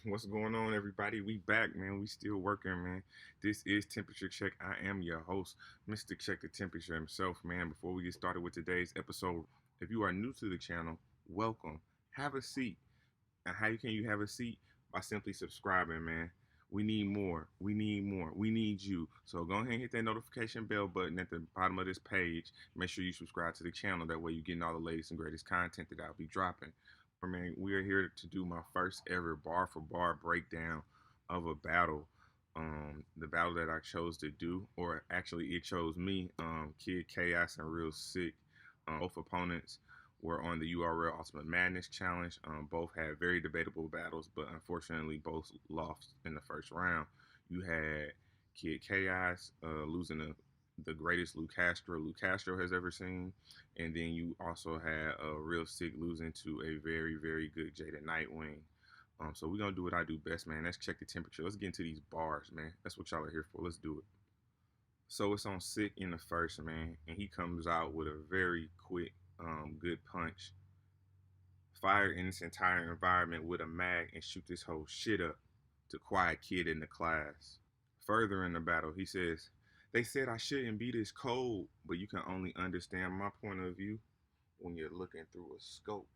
What's going on, everybody? We back, man. We still working, man. This is Temperature Check. I am your host, Mr. Check the Temperature himself, man. Before we get started with today's episode, if you are new to the channel, welcome. Have a seat. And how can you have a seat? By simply subscribing, man. We need more. We need more. We need you. So go ahead and hit that notification bell button at the bottom of this page. Make sure you subscribe to the channel. That way you're getting all the latest and greatest content that I'll be dropping. Man, we are here to do my first ever bar for bar breakdown of a battle. The battle that I chose to do, or actually it chose me, Kid Chaos and Real Sick. Both opponents were on the URL Ultimate Madness Challenge. Both had very debatable battles, but unfortunately both lost in the first round. You had Kid Chaos losing the greatest Lou Castro has ever seen. And then you also had a Real Sick losing to a very, very good Jada Nightwing. So we're gonna do what I do best, man. Let's check the temperature. Let's get into these bars, man. That's what y'all are here for. Let's do it. So it's on Sikh in the first, man, and he comes out with a very quick, good punch. Fire in this entire environment with a mag and shoot this whole shit up to quiet kid in the class. Further in the battle, he says, "They said I shouldn't be this cold, but you can only understand my point of view when you're looking through a scope."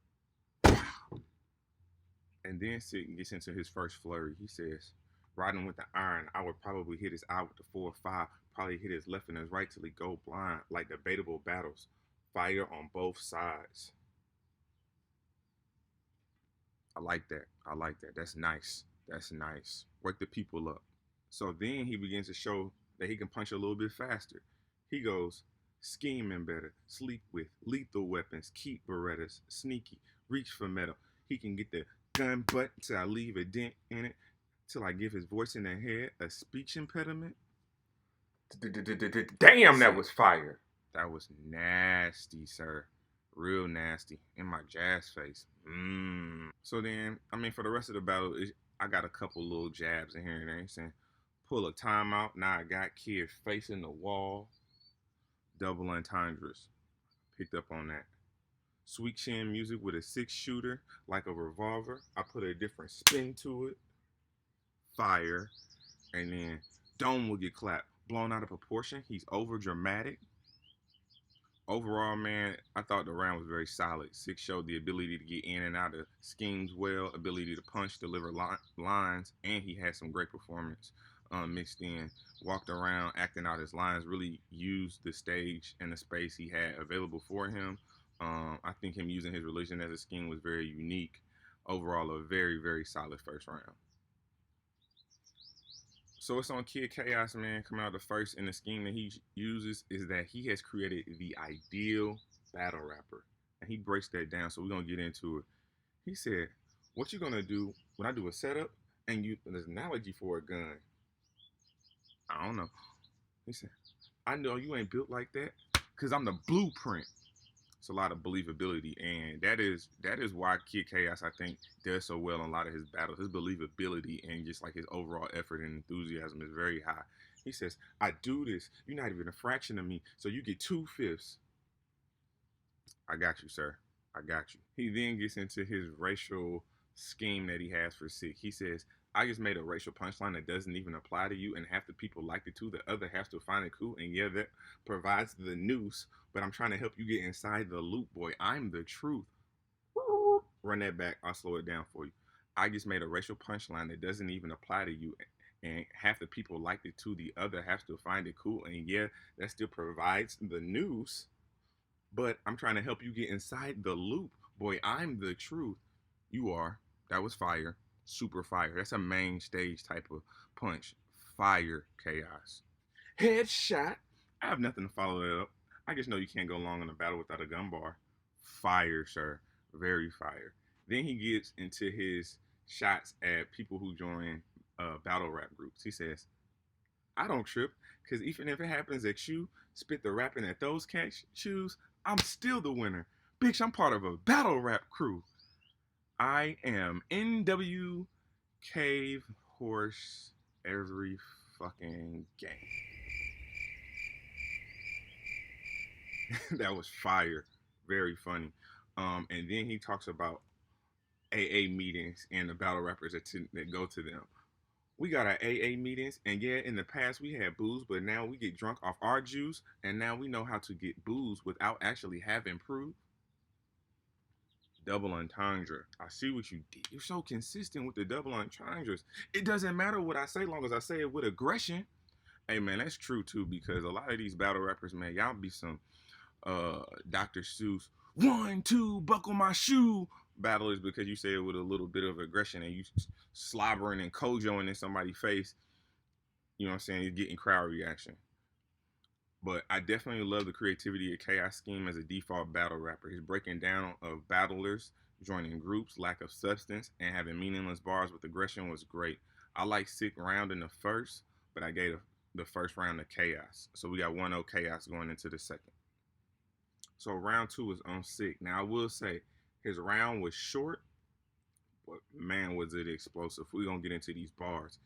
And then Sid gets into his first flurry. He says, "Riding with the iron, I would probably hit his eye with the 4 or 5, probably hit his left and his right till he go blind, like debatable battles. Fire on both sides." I like that. I like that. That's nice. That's nice. Wake the people up. So then he begins to show that he can punch a little bit faster. He goes, scheming better, sleep with, lethal weapons, keep Berettas, sneaky, reach for metal. He can get the gun butt till I leave a dent in it, till I give his voice in the head a speech impediment. Damn, that was fire. That was nasty, sir. Real nasty. In my jazz face. So then, I mean, for the rest of the battle, I got a couple little jabs in here and there. Saying, pull a timeout. Now I got kid facing the wall. Double entendres. Picked up on that. Sweet chin music with a 6-shooter, like a revolver. I put a different spin to it. Fire. And then Dome will get clapped. Blown out of proportion. He's over dramatic. Overall, man, I thought the round was very solid. Sihk showed the ability to get in and out of schemes well, ability to punch, deliver lines, and he had some great performance mixed in. Walked around, acting out his lines, really used the stage and the space he had available for him. I think him using his religion as a scheme was very unique. Overall, a very, very solid first round. So it's on Kid Chaos, man. Coming out the first, and the scheme that he uses is that he has created the ideal battle rapper, and he breaks that down. So we're gonna get into it. He said, "What you gonna do when I do a setup and you there's an analogy for a gun?" I don't know. He said, "I know you ain't built like that, cause I'm the blueprint." It's a lot of believability, and that is why Kid Chaos, I think, does so well in a lot of his battles. His believability and just like his overall effort and enthusiasm is very high. He says, "I do this. You're not even a fraction of me, so you get 2/5." I got you, sir. I got you. He then gets into his racial scheme that he has for Sikh. He says, "I just made a racial punchline that doesn't even apply to you, and half the people liked it too. The other half still find it cool, and yeah, that provides the noose. But I'm trying to help you get inside the loop, boy. I'm the truth." Run that back. I'll slow it down for you. "I just made a racial punchline that doesn't even apply to you, and half the people liked it too. The other half still find it cool, and yeah, that still provides the noose. But I'm trying to help you get inside the loop. Boy, I'm the truth." You are. That was fire. Super fire. That's a main stage type of punch. Fire Chaos. Headshot. I have nothing to follow that up. I just know you can't go long in a battle without a gun bar. Fire, sir. Very fire. Then he gets into his shots at people who join battle rap groups. He says, "I don't trip, because even if it happens that you spit the rapping at those cats choose, I'm still the winner. Bitch, I'm part of a battle rap crew. I am NW Cave Horse every fucking game." That was fire. Very funny. And then he talks about AA meetings and the battle rappers that go to them. We got our AA meetings, and yeah, in the past we had booze, but now we get drunk off our juice, and now we know how to get booze without actually having proof. Double entendre. I see what you did. You're so consistent with the double entendres. It doesn't matter what I say, long as I say it with aggression. Hey man, that's true too, because a lot of these battle rappers, man, y'all be some Dr. Seuss, 1, 2, buckle my shoe battle is because you say it with a little bit of aggression and you slobbering and kojoing in somebody's face. You know what I'm saying? You're getting crowd reaction. But I definitely love the creativity of Chaos Scheme as a default battle rapper. His breaking down of battlers, joining groups, lack of substance, and having meaningless bars with aggression was great. I like Sikh round in the first, but I gave the first round to Chaos. So we got 1-0 Chaos going into the second. So round 2 is on Sikh. Now I will say his round was short, but man was it explosive. We're gonna get into these bars.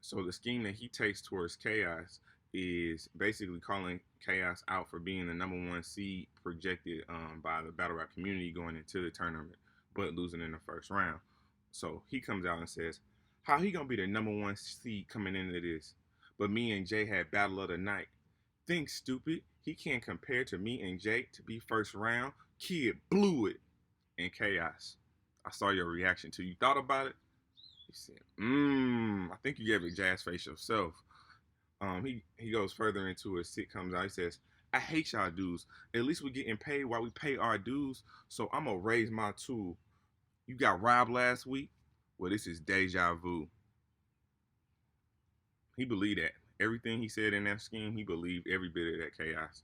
So the scheme that he takes towards Chaos is basically calling Chaos out for being the #1 seed projected by the battle rap community going into the tournament, but losing in the first round. So he comes out and says, "How he gonna be the #1 seed coming into this? But me and Jay had battle of the night. Think stupid. He can't compare to me and Jay to be first round. Kid blew it in Chaos. I saw your reaction too. You thought about it? He said, I think you gave a jazz face yourself." He goes further into it. Sikh comes out. He says, "I hate y'all dudes. At least we're getting paid while we pay our dues. So I'm gonna raise my tool. You got robbed last week? Well, this is deja vu." He believed that. Everything he said in that scheme, he believed every bit of that chaos.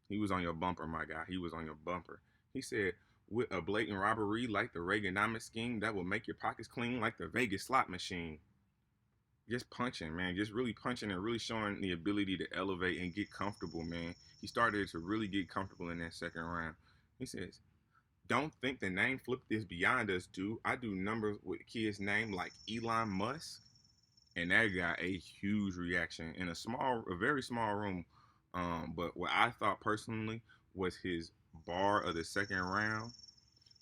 He was on your bumper, my guy. He was on your bumper. He said, "With a blatant robbery like the Reaganomics scheme, that will make your pockets clean like the Vegas slot machine." Just punching, man. Just really punching and really showing the ability to elevate and get comfortable, man. He started to really get comfortable in that second round. He says, "Don't think the name flip is beyond us, dude. I do numbers with kids' name like Elon Musk." And that got a huge reaction in a very small room. But what I thought personally was his bar of the second round.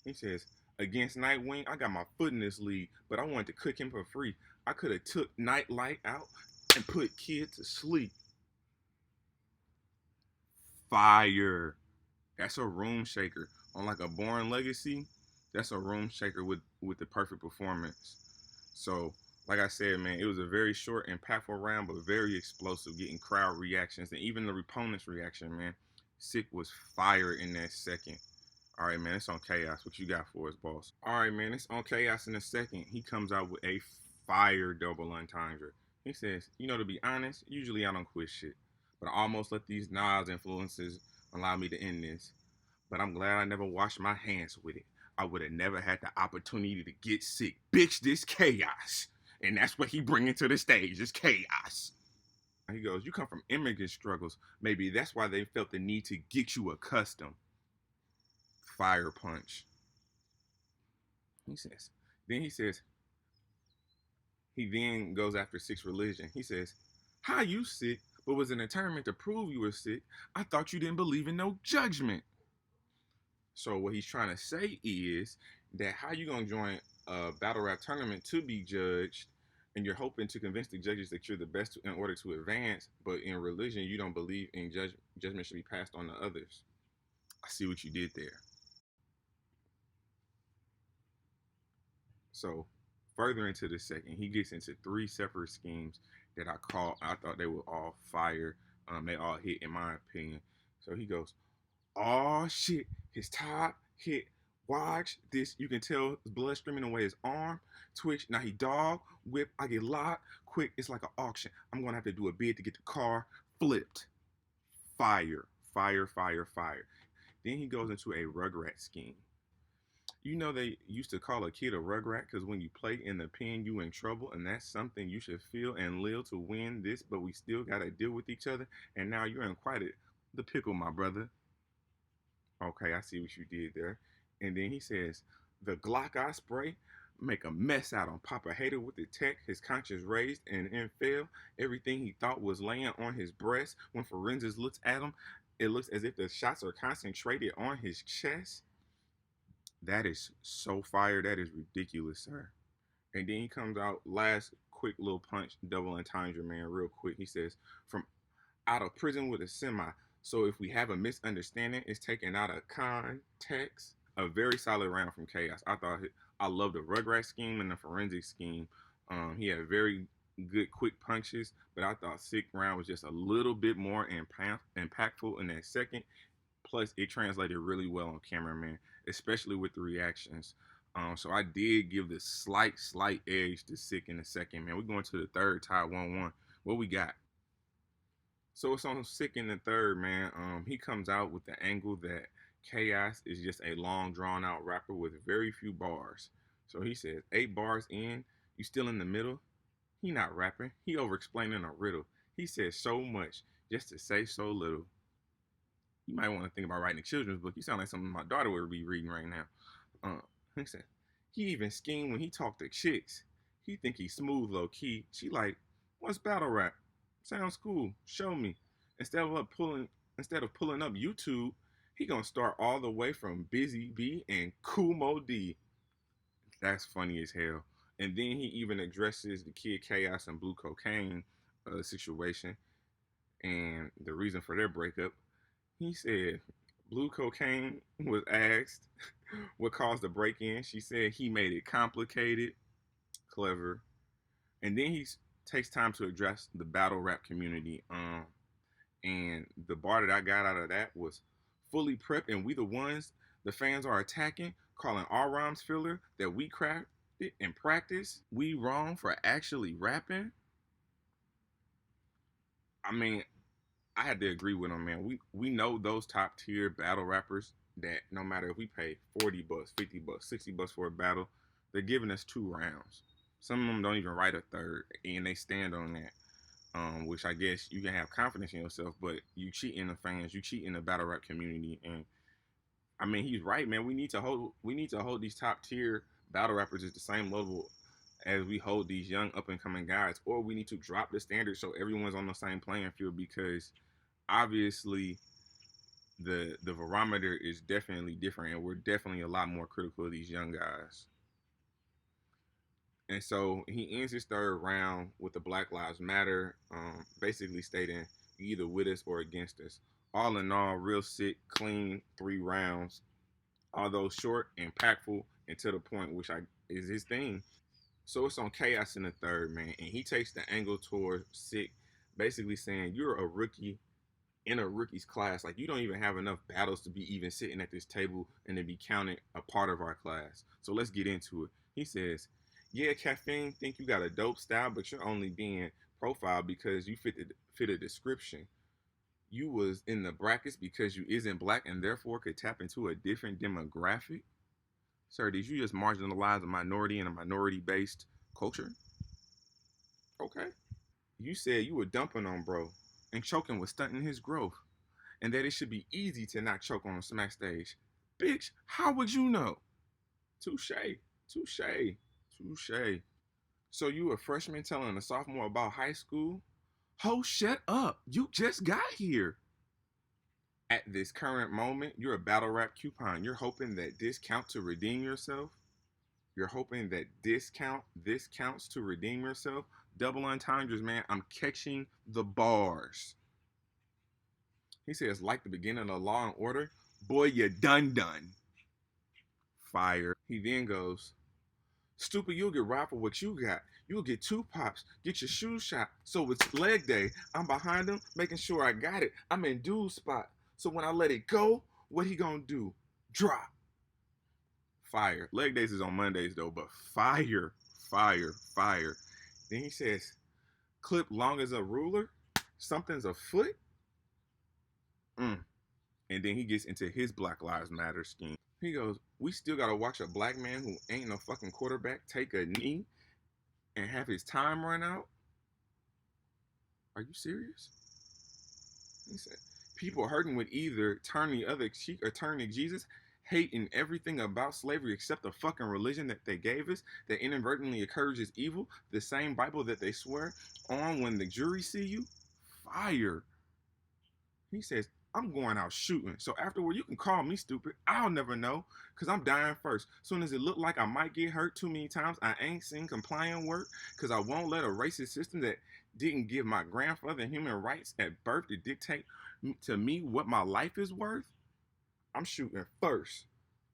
He says, "Against Nightwing, I got my foot in this league, but I wanted to cook him for free. I could have took Nightlight out and put Kid to sleep." Fire. That's a room shaker. On like a Born Legacy, that's a room shaker with the perfect performance. So, like I said, man, it was a very short, impactful round, but very explosive, getting crowd reactions and even the opponent's reaction, man. Sikh was fire in that second. All right, man, it's on Chaos. What you got for us, boss? All right, man, it's on Chaos in a second. He comes out with a fire double entendre. He says, "To be honest, usually I don't quit shit, but I almost let these Nas influences allow me to end this. But I'm glad I never washed my hands with it. I would have never had the opportunity to get sick. Bitch, this chaos." And that's what he bringing to the stage, is chaos. He goes, "You come from immigrant struggles. Maybe that's why they felt the need to get you accustomed." Fire punch. He says. Then he says, he then goes after Sikh's religion. He says, "How you sick, but was an determined to prove you were sick? I thought you didn't believe in no judgment." So what he's trying to say is that how you gonna join a battle rap tournament to be judged, and you're hoping to convince the judges that you're the best in order to advance, but in religion you don't believe in judgment should be passed on to others. I see what you did there. So further into the second, he gets into three separate schemes that I thought they were all fire. They all hit in my opinion. So he goes, "Oh shit, his top hit. Watch this. You can tell his blood streaming away his arm. Twitch. Now he dog. Whip. I get locked. Quick. It's like an auction. I'm gonna have to do a bid to get the car flipped." Fire. Fire, fire, fire. Then he goes into a Rugrat scheme. They used to call a kid a rugrat because when you play in the pen, you in trouble, and that's something you should feel and live to win this, but we still gotta deal with each other, and now you're in quite the pickle, my brother. Okay, I see what you did there. And then he says, "The Glock I spray make a mess out of Papa Hater with the tech, his conscience raised and fell. Everything he thought was laying on his breast. When forensics looks at him, it looks as if the shots are concentrated on his chest." That is so fire. That is ridiculous, sir. And then he comes out last quick little punch, double entendre, man, real quick. He says, from out of prison with a semi. So if we have a misunderstanding, it's taken out of context. A very solid round from Chaos. I love the Rugrat scheme and the forensic scheme. He had very good quick punches, but I thought Sikh round was just a little bit more impactful in that second. Plus, it translated really well on camera, man, especially with the reactions. So I did give the slight edge to Sikh in the second, man. We're going to the third, tie 1-1. What we got? So it's on Sikh in the third, man. He comes out with the angle that Chaos is just a long, drawn out rapper with very few bars. So he says, 8 bars in, you still in the middle? He not rapping. He over explaining a riddle. He says so much just to say so little. You might want to think about writing a children's book. You sound like something my daughter would be reading right now. He said, he even schemed when he talked to chicks. He think he's smooth low key. She like, what's battle rap? Sounds cool. Show me. Instead of pulling up YouTube, he gonna start all the way from Busy B and Kumo D. That's funny as hell. And then he even addresses the Kid Chaos and Blue Cocaine situation and the reason for their breakup. He said Blue Cocaine was asked what caused the break in. She said he made it complicated, clever. And then he takes time to address the battle rap community. And the bar that I got out of that was fully prepped, and we the ones the fans are attacking, calling our rhymes filler that we crafted and practice. We wrong for actually rapping. I mean, I had to agree with him, man. We know those top tier battle rappers that no matter if we pay $40, $50, $60 for a battle, they're giving us 2 rounds. Some of them don't even write a third, and they stand on that. Which I guess you can have confidence in yourself, but you cheating the fans, you cheating the battle rap community, and I mean he's right, man. We need to hold these top tier battle rappers at the same level as we hold these young up and coming guys, or we need to drop the standard so everyone's on the same playing field because obviously the barometer is definitely different, and we're definitely a lot more critical of these young guys. And so he ends his third round with the Black Lives Matter, basically stating either with us or against us. All in all, real sick, clean 3 rounds, although short, impactful, and to the point, which is his thing. So it's on Chaos in the third, man, and he takes the angle towards Sick, basically saying you're a rookie in a rookie's class. Like you don't even have enough battles to be even sitting at this table and to be counted a part of our class. So let's get into it. He says, yeah, Caffeine think you got a dope style, but you're only being profiled because you fit a description. You was in the brackets because you isn't black and therefore could tap into a different demographic. Sir, did you just marginalize a minority in a minority based culture? Okay. You said you were dumping on bro and choking was stunting his growth and that it should be easy to not choke on a smack stage. Bitch, how would you know? Touche, touche, touche. So you a freshman telling a sophomore about high school? Ho, shut up. You just got here. At this current moment, you're a battle rap coupon. You're hoping that this counts to redeem yourself. You're hoping that this counts to redeem yourself. Double entendres, man. I'm catching the bars. He says, like the beginning of Law and Order, boy, you done. Fire. He then goes, stupid, you'll get robbed for what you got. You'll get 2 pops, get your shoes shot. So it's leg day. I'm behind him, making sure I got it. I'm in dude's spot. So when I let it go, what he gonna do? Drop. Fire. Leg days is on Mondays though, but fire, fire, fire. Then he says, clip long as a ruler, something's afoot. And then he gets into his Black Lives Matter scheme. He goes, we still gotta watch a black man who ain't no fucking quarterback take a knee and have his time run out? Are you serious? He said, people hurting with either turn the other cheek or turn to Jesus, hating everything about slavery except the fucking religion that they gave us that inadvertently encourages evil, the same Bible that they swear on when the jury see you? Fire. He says, I'm going out shooting. So afterward, you can call me stupid. I'll never know because I'm dying first. Soon as it look like I might get hurt too many times, I ain't seen compliant work because I won't let a racist system that didn't give my grandfather human rights at birth to dictate to me what my life is worth. I'm shooting first.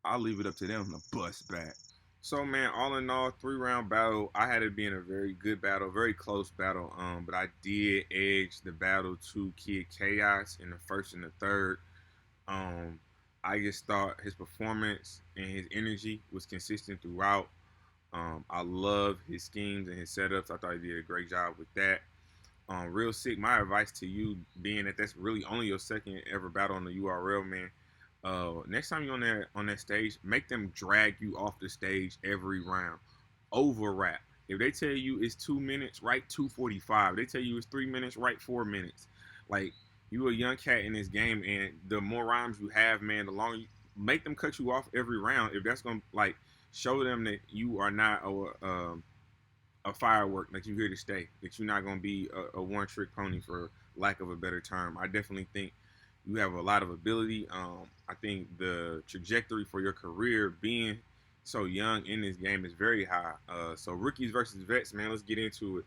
I'll leave it up to them to bust back. So man, all in all, 3 round battle. I had it being a very good battle, very close battle. But I did edge the battle to Kid Chaos in the first and the third. Um, I just thought his performance and his energy was consistent throughout. I love his schemes and his setups. I thought he did a great job with that. Real Sick. My advice to you, being that that's really only your second ever battle on the URL, man. Next time you're on that stage, make them drag you off the stage every round. Over rap. If they tell you it's 2 minutes, write 2:45. They tell you it's 3 minutes, write 4 minutes. Like you a young cat in this game, and the more rhymes you have, man, the longer you make them cut you off every round. If that's gonna like show them that you are not a firework, that you're here to stay, that you're not gonna be a one trick pony for lack of a better term. I definitely think you have a lot of ability. I think the trajectory for your career being so young in this game is very high. So rookies versus vets, man, let's get into it.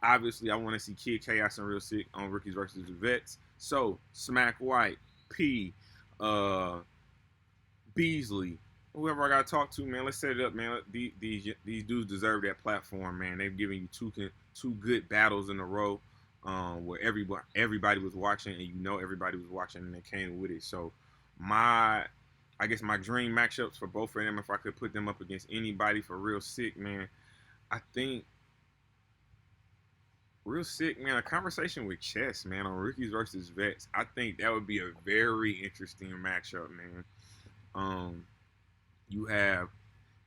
Obviously, I want to see Kid Chaos and Real Sick on rookies versus vets. So Smack White, P, uh, Beasley, whoever I gotta talk to, man, let's set it up, man. These dudes deserve that platform, man. They've given you two good battles in a row, where everybody was watching, and you know everybody was watching, and they came with it. So I guess my dream matchups for both of them, if I could put them up against anybody for Real Sick, man, I think Real Sick, man, a conversation with Chess, man, on rookies versus vets. I think that would be a very interesting matchup, man. Um, you have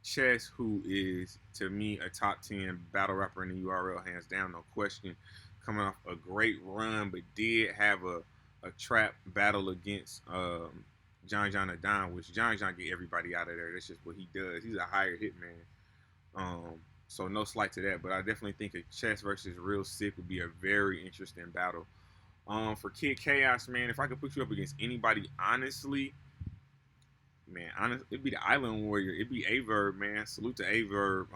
Chess, who is to me a top 10 battle rapper in the URL, hands down, no question. Coming off a great run, but did have a trap battle against John Adon, which John get everybody out of there. That's just what he does. He's a higher hitman. So no slight to that, but I definitely think a Chess versus Real Sick would be a very interesting battle. For Kid Chaos, man, if I could put you up against anybody, honestly, man, it'd be the Island Warrior. It'd be Averb, man. Salute to Averb.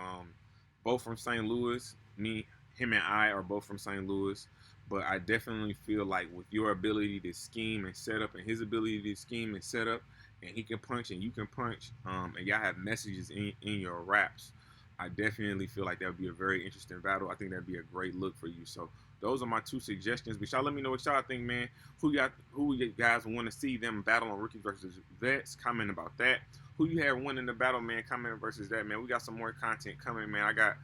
Both from St. Louis. Him and I are both from St. Louis. But I definitely feel like with your ability to scheme and set up, and his ability to scheme and set up, and he can punch and you can punch, and y'all have messages in your raps, I definitely feel like that would be a very interesting battle. I think that'd be a great look for you. So those are my two suggestions. But y'all let me know what y'all think, man. Who you guys want to see them battle on rookies versus vets? Comment about that. Who you have winning the battle, man? Comment versus that, man. We got some more content coming, man. I got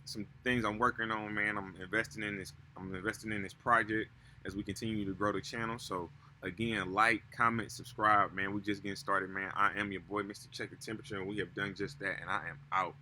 some things I'm working on, man. I'm investing in this project as we continue to grow the channel. So again, like, comment, subscribe, man. We just getting started, man. I am your boy, Mr. Check the Temperature, and we have done just that, and I am out.